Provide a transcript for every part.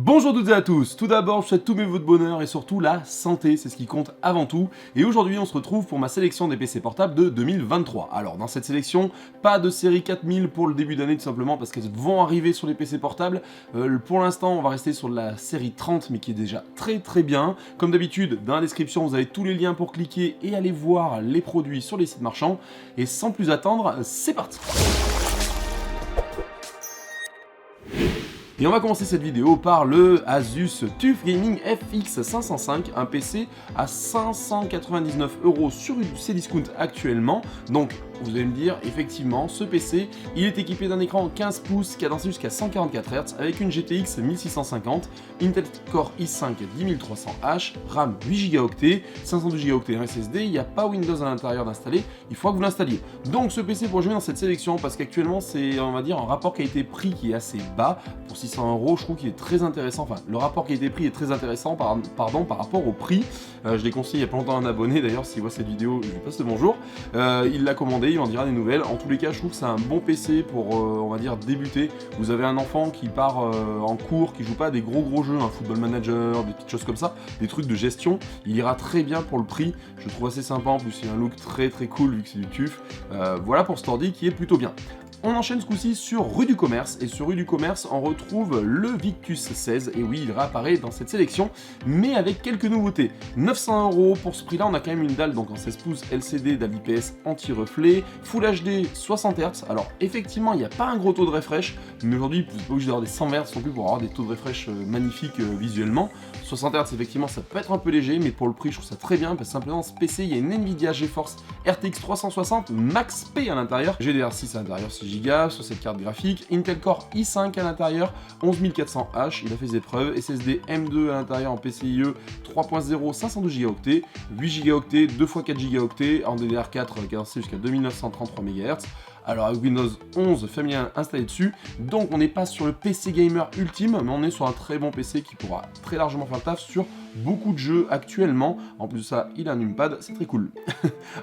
Bonjour toutes et à tous, tout d'abord je souhaite tous mes vœux de bonheur et surtout la santé, c'est ce qui compte avant tout. Et aujourd'hui on se retrouve pour ma sélection des PC portables de 2023. Alors dans cette sélection, pas de série 4000 pour le début d'année tout simplement parce qu'elles vont arriver sur les PC portables. Pour l'instant on va rester sur la série 30 mais qui est déjà très bien. Comme d'habitude dans la description vous avez tous les liens pour cliquer et aller voir les produits sur les sites marchands. Et sans plus attendre, c'est parti. Et on va commencer cette vidéo par le Asus TUF Gaming FX 505, un PC à 599€ sur Cdiscount actuellement. Donc vous allez me dire, effectivement, ce PC, il est équipé d'un écran 15 pouces cadencé jusqu'à 144 Hz avec une GTX 1650, Intel Core i5 10300H, RAM 8Go, 512Go en SSD, il n'y a pas Windows à l'intérieur d'installer, il faudra que vous l'installiez. Donc ce PC pour jouer dans cette sélection, parce qu'actuellement c'est, on va dire, un rapport qualité-prix qui est assez bas, pour 600€, je trouve qu'il est très intéressant, enfin le rapport qualité-prix est très intéressant par rapport au prix. Je l'ai conseillé il y a pas longtemps à un abonné, d'ailleurs s'il voit cette vidéo, je lui passe le bonjour. Il l'a commandé, il en dira des nouvelles. En tous les cas, je trouve que c'est un bon PC pour, on va dire, débuter. Vous avez un enfant qui part en cours, qui joue pas à des gros jeux, un Football Manager, des petites choses comme ça, des trucs de gestion, il ira très bien pour le prix. Je le trouve assez sympa, en plus il a un look très cool vu que c'est du TUF. Voilà pour cet ordi qui est plutôt bien. On enchaîne ce coup-ci sur Rue du Commerce, et sur Rue du Commerce, on retrouve le Victus 16, et oui, il réapparaît dans cette sélection, mais avec quelques nouveautés. 900€ pour ce prix-là, on a quand même une dalle, donc en 16 pouces LCD, dalle IPS anti-reflet, Full HD 60 Hz, alors effectivement, il n'y a pas un gros taux de refresh, mais aujourd'hui, vous n'êtes pas obligé d'avoir des 100 Hz non plus pour avoir des taux de refresh magnifiques visuellement. 60 Hz, effectivement, ça peut être un peu léger, mais pour le prix, je trouve ça très bien, parce que simplement, ce PC, il y a une Nvidia GeForce RTX 360 Max P à l'intérieur, GDR6 à l'intérieur, 6 Go sur cette carte graphique, Intel Core i5 à l'intérieur, 11400H, il a fait ses preuves, SSD M2 à l'intérieur en PCIe 3.0, 512Go, 8Go, 2x4Go en DDR4 cadencé jusqu'à 2933 MHz. Alors avec Windows 11 familial installé dessus, donc on n'est pas sur le PC gamer ultime, mais on est sur un très bon PC qui pourra très largement faire le taf sur beaucoup de jeux actuellement. En plus de ça, il a un numpad, c'est très cool.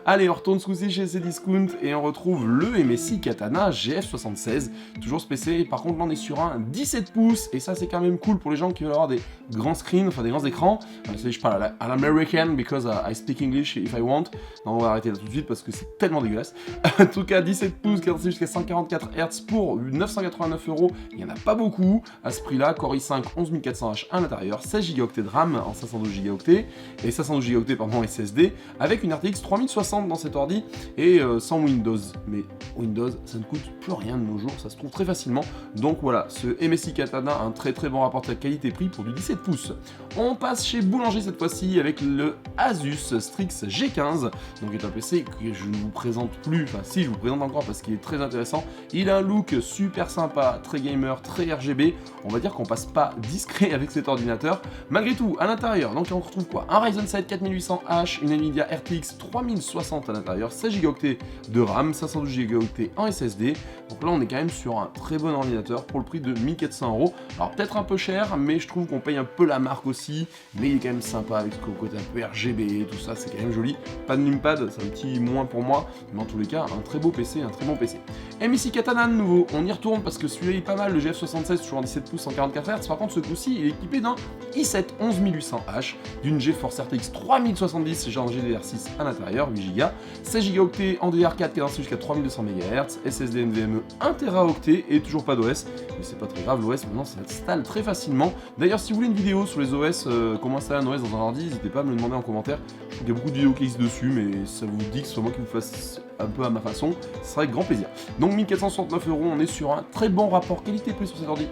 Allez, on retourne ce coup-ci chez Cdiscount et on retrouve le MSI Katana GF76, toujours ce PC. Par contre, là on est sur un 17 pouces et ça c'est quand même cool pour les gens qui veulent avoir des grands screens, enfin des grands écrans. Je parle à l'American because I speak English if I want. Non, on va arrêter là tout de suite parce que c'est tellement dégueulasse. En tout cas, 17 pouces, cadencé jusqu'à 144 Hz pour 989€, il n'y en a pas beaucoup à ce prix-là. Core i5 11400H à l'intérieur, 16Go de RAM en 512Go et 512Go pardon SSD avec une RTX 3060 dans cet ordi et sans Windows. Mais Windows, ça ne coûte plus rien de nos jours, ça se trouve très facilement. Donc voilà, ce MSI Katana, un très bon rapport qualité-prix pour du 17 pouces. On passe chez Boulanger cette fois-ci avec le Asus Strix G15, donc est un PC que je ne vous présente plus, enfin si je vous présente encore parce qu'il est très intéressant. Il a un look super sympa, très gamer, très RGB. On va dire qu'on passe pas discret avec cet ordinateur. Malgré tout, à l'intérieur, donc on retrouve quoi? Un Ryzen 7 4800H, une Nvidia RTX 3060 à l'intérieur, 16Go de RAM, 512Go en SSD. Donc là, on est quand même sur un très bon ordinateur pour le prix de 1400€. Alors peut-être un peu cher, mais je trouve qu'on paye un peu la marque aussi. Mais il est quand même sympa avec ce côté un peu RGB, tout ça, c'est quand même joli. Pas de numpad, c'est un petit moins pour moi, mais en tous les cas, un très beau PC, un très bon PC. MSI Katana de nouveau, on y retourne parce que celui-là il est pas mal, le GF76 toujours en 17 pouces en 44 Hz. Par contre, ce coup-ci, il est équipé d'un i7 11800H, d'une GeForce RTX 3070, genre GDR6 à l'intérieur, 8Go, 16Go en DDR4 cadencé jusqu'à 3200 MHz, SSD NVMe 1TB et toujours pas d'OS, mais c'est pas très grave, l'OS maintenant ça s'installe très facilement. D'ailleurs, si vous voulez une vidéo sur les OS, comment installer un OS dans un ordi, n'hésitez pas à me le demander en commentaire. Je trouve qu'il y a beaucoup de vidéos qui existent dessus, mais ça vous dit que ce soit moi qui vous fasse un peu à ma façon, ce sera avec grand plaisir. Donc 1469€, on est sur un très bon rapport qualité-prix sur cet ordi.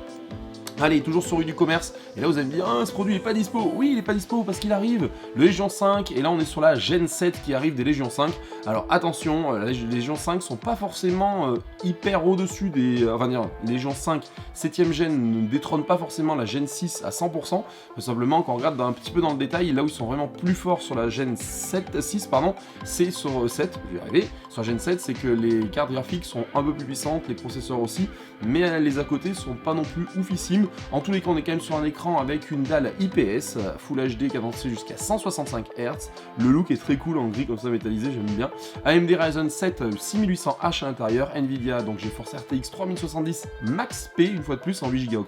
Allez, toujours sur Rue du Commerce, et là vous allez me dire, ah, ce produit n'est pas dispo. Oui, il n'est pas dispo parce qu'il arrive, le Légion 5, et là on est sur la Gen 7 qui arrive des Légion 5. Alors attention, les Légion 5 sont pas forcément hyper au-dessus des... Enfin dire, les Légion 5 7ème Gen ne détrônent pas forcément la Gen 6 à 100%, tout simplement quand on regarde un petit peu dans le détail, là où ils sont vraiment plus forts sur la Gen 6, pardon, c'est sur 7, je vais y arriver, sur la Gen 7, c'est que les cartes graphiques sont un peu plus puissantes, les processeurs aussi, mais les à côté sont pas non plus oufissimes. En tous les cas, on est quand même sur un écran avec une dalle IPS, Full HD cadencé jusqu'à 165 Hz. Le look est très cool en gris comme ça métallisé, j'aime bien. AMD Ryzen 7 6800H à l'intérieur, Nvidia donc GeForce RTX 3070 Max P une fois de plus en 8 Go,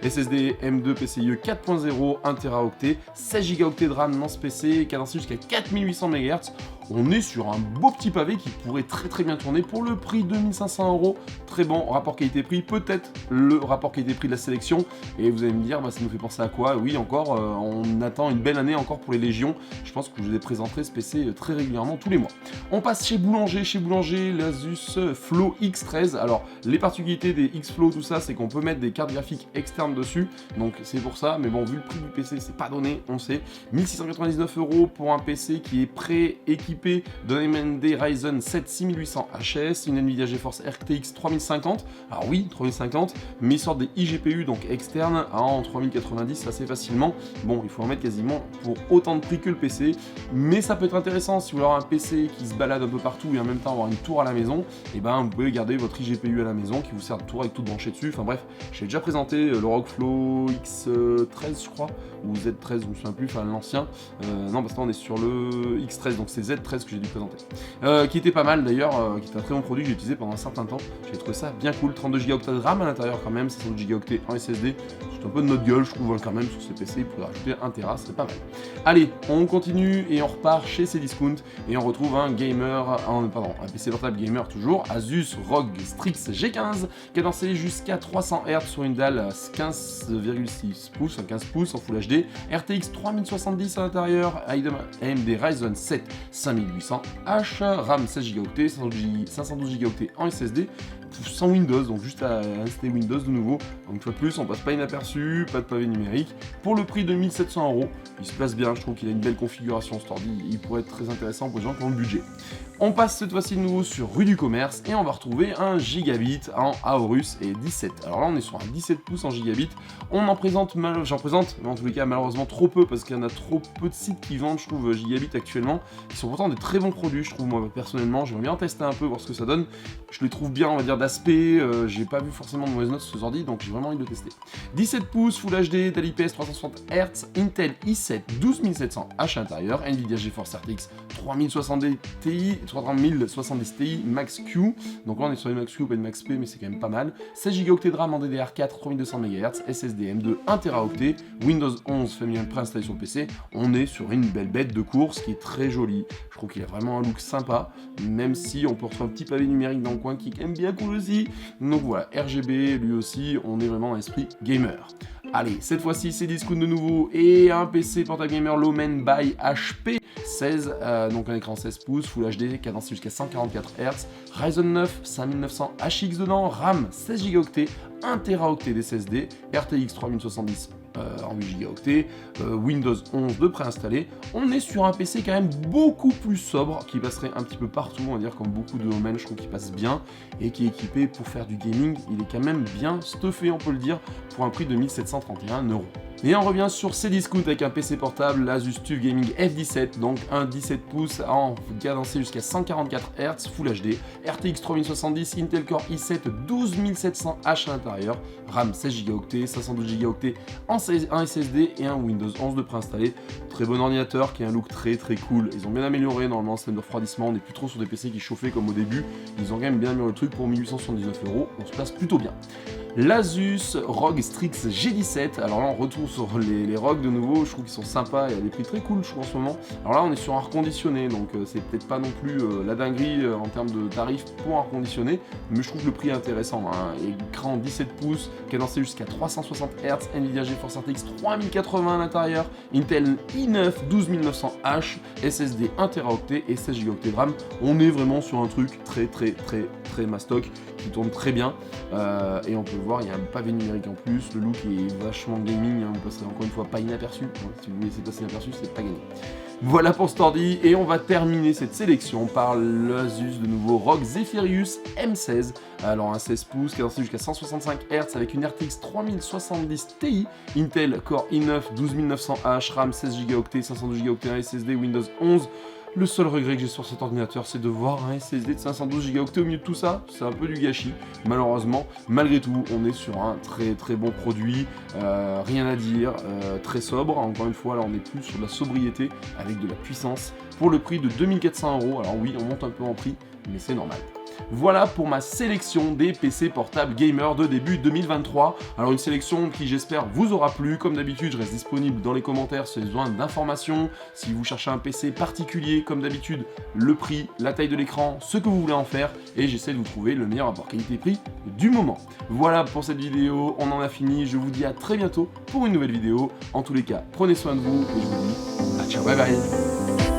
SSD M2 PCIe 4.0 1 Teraoctet, 16 Go de RAM non PC, cadencé jusqu'à 4800 MHz. On est sur un beau petit pavé qui pourrait très bien tourner pour le prix de 1500 €. Très bon rapport qualité-prix, peut-être le rapport qualité-prix de la sélection. Et vous allez me dire, ça nous fait penser à quoi? Oui, encore, on attend une belle année encore pour les Légions. Je pense que je les présenterai ce PC très régulièrement tous les mois. On passe chez Boulanger. Chez Boulanger, l'Asus Flow X13. Alors, les particularités des X-Flow, tout ça, c'est qu'on peut mettre des cartes graphiques externes dessus. Donc, c'est pour ça. Mais bon, vu le prix du PC, c'est pas donné, on sait. 1699 € pour un PC qui est pré-équipé d'un AMD Ryzen 7 6800 HS, une Nvidia GeForce RTX 3050, alors oui, 3050, mais ils sortent des iGPU, donc externes, en 3090 assez facilement. Bon, il faut en mettre quasiment pour autant de prix que le PC, mais ça peut être intéressant si vous voulez avoir un PC qui se balade un peu partout et en même temps avoir une tour à la maison, et ben vous pouvez garder votre iGPU à la maison qui vous sert de tour avec tout branché dessus. Enfin bref, j'ai déjà présenté le ROG Flow X13 je crois, ou Z13, je me souviens plus, enfin l'ancien. Non, parce que là on est sur le X13, donc c'est Z13 que j'ai dû présenter. Qui était pas mal d'ailleurs, qui était un très bon produit que j'ai utilisé pendant un certain temps. J'ai trouvé ça bien cool, 32 Go de RAM à l'intérieur quand même, 512 Go en SSD. C'est un peu de notre gueule, je trouve quand même sur ce PC, il pourrait rajouter 1 Tera, c'est pas mal. Allez, on continue et on repart chez Cdiscount et on retrouve un un PC portable gamer toujours, Asus ROG Strix G15, cadencé jusqu'à 300 Hz sur une dalle 15,6 pouces, 15 pouces en Full HD, RTX 3070 à l'intérieur, AMD Ryzen 7 5800H, RAM 16 Go, 512 Go en SSD, sans Windows, donc juste à installer Windows de nouveau. Donc une fois de plus, on passe pas inaperçu, pas de pavé numérique. Pour le prix de 1700 €, il se place bien, je trouve qu'il a une belle configuration cet ordi, il pourrait être très intéressant pour les gens qui ont le budget. On passe cette fois-ci de nouveau sur rue du commerce et on va retrouver un gigabit en Aorus et 17. Alors là on est sur un 17 pouces en gigabit. J'en présente, mais en tous les cas malheureusement trop peu parce qu'il y en a trop peu de sites qui vendent, je trouve, gigabit actuellement, qui sont pourtant des très bons produits, je trouve. Moi personnellement, j'aimerais bien tester un peu, voir ce que ça donne. Je les trouve bien, on va dire, d'aspect, j'ai pas vu forcément de mauvaises notes sur ce ordi, donc j'ai vraiment envie de le tester. 17 pouces, Full HD, Dell IPS 360 Hz, Intel i7 12700H à l'intérieur, Nvidia GeForce RTX 3070 Ti Max Q, donc là on est sur une Max Q, pas une Max P, mais c'est quand même pas mal. 16 Go de RAM en DDR4 3200 MHz, SSD M2 1 Teraoctet, Windows 11 familial préinstallé sur le PC. On est sur une belle bête de course qui est très jolie. Je trouve qu'il a vraiment un look sympa, même si on peut retrouver un petit pavé numérique dans le coin qui est quand même bien cool aussi. Donc voilà, RGB lui aussi, on est vraiment dans l'esprit gamer. Allez, cette fois-ci c'est Cdiscount de nouveau et un PC portable gamer Lomen by HP 16, donc un écran 16 pouces, Full HD, cadencé jusqu'à 144 Hz, Ryzen 9 5900 HX dedans, RAM 16 Go, 1 Teraoctet d'SSD, RTX 3070 en 8 Go, Windows 11 de préinstallé. On est sur un PC quand même beaucoup plus sobre, qui passerait un petit peu partout, on va dire comme beaucoup de domaines, je trouve qu'il passe bien, et qui est équipé pour faire du gaming. Il est quand même bien stuffé, on peut le dire, pour un prix de 1731 €. Et on revient sur Cdiscount avec un PC portable, l'Asus TUF Gaming F17, donc un 17 pouces en cadencé jusqu'à 144 Hz, Full HD, RTX 3070, Intel Core i7 12700H à l'intérieur, RAM 16 Go, 512 Go en SSD et un Windows 11 de préinstallé. Très bon ordinateur qui a un look très cool. Ils ont bien amélioré normalement le système de refroidissement, on n'est plus trop sur des PC qui chauffaient comme au début. Ils ont quand même bien amélioré le truc pour 1879 €, on se place plutôt bien. L'Asus ROG Strix G17, alors là on retourne sur les ROG de nouveau, je trouve qu'ils sont sympas, il y a des prix très cool je trouve en ce moment. Alors là on est sur un reconditionné, donc c'est peut-être pas non plus la dinguerie en termes de tarifs pour un reconditionné, mais je trouve que le prix est intéressant. Écran 17 pouces, cadencé jusqu'à 360 Hz, Nvidia GeForce RTX 3080 à l'intérieur, Intel i9 12900H, SSD 1 Teraoctet et 16 Go de RAM. On est vraiment sur un truc très mastoc qui tourne très bien, et on peut voir, il y a un pavé numérique en plus, le look est vachement gaming, vous passerez encore une fois pas inaperçu, si vous laissez passer inaperçu, c'est pas gagné. Voilà pour cet ordi, et on va terminer cette sélection par l'Asus de nouveau ROG Zephyrus M16, alors un 16 pouces, cadencé jusqu'à 165 Hz avec une RTX 3070 Ti, Intel Core i9 12900H, RAM 16 Go, 512 Go, SSD, Windows 11, Le seul regret que j'ai sur cet ordinateur, c'est de voir un SSD de 512 Go au milieu de tout ça. C'est un peu du gâchis, malheureusement. Malgré tout, on est sur un très bon produit, rien à dire, très sobre. Encore une fois, là on est plus sur de la sobriété avec de la puissance pour le prix de 2400 €. Alors oui, on monte un peu en prix, mais c'est normal. Voilà pour ma sélection des PC portables gamer de début 2023. Alors une sélection qui j'espère vous aura plu. Comme d'habitude, je reste disponible dans les commentaires si vous avez besoin d'informations. Si vous cherchez un PC particulier, comme d'habitude, le prix, la taille de l'écran, ce que vous voulez en faire. Et j'essaie de vous trouver le meilleur rapport qualité-prix du moment. Voilà pour cette vidéo, on en a fini. Je vous dis à très bientôt pour une nouvelle vidéo. En tous les cas, prenez soin de vous et je vous dis à ciao, bye bye.